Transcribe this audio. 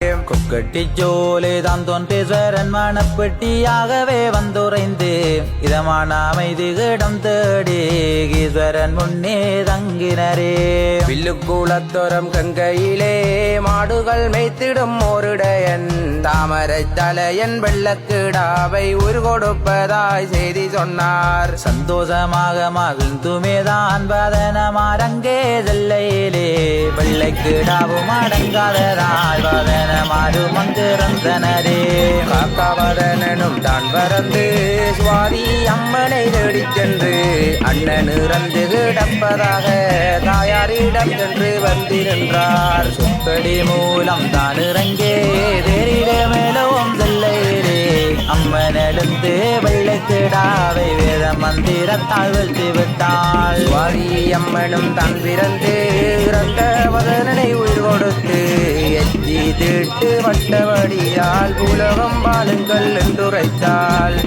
கொக்கட்டி ஜோலை தான் தோன்றேஸ்வரன் மணப்பெட்டியாகவே வந்துரைந்து இதமான அமைதி இடம் தேடி ஈஸ்வரன் முன்னே தங்கினரே. வில்லுக்குளத்தோரம் கங்கையிலே மாடுகள் மேய்த்திடும் ஓருடையன் தாமரை தலையன் வெள்ளக்கிடாவை உரு கொடுப்பதாய் செய்தி சொன்னார். சந்தோஷமாக மகிழ்ந்துமேதான் வதனமாரங்கே செல்லையிலே வெள்ளைக்கிடாவும் அடங்காததாய் வதனமாரும் அங்கிருந்தனரே. காக்காவதனும் தான் பறந்து சுவாதி அம்மனை தேடிச் சென்று அண்ணன் இறந்து கிடப்பதாக தாயாரிடம் சென்று வந்திருந்தார். சுப்படி மூலம் தான் இறங்கே தேரிட மேலவும் செல்லையிலே அம்மனெழுந்து வெள்ளைக்கிடாவை வேத மந்திரத்தால் வெற்றி விட்டாள். சுவாதி அம்மனும் தான் பிறந்து இறந்த வதனனை உயிர் கொடுத்து எச்சி தீட்டு வட்டவடியால் உலகம் வாழுங்கள் என்றுரைத்தாள்.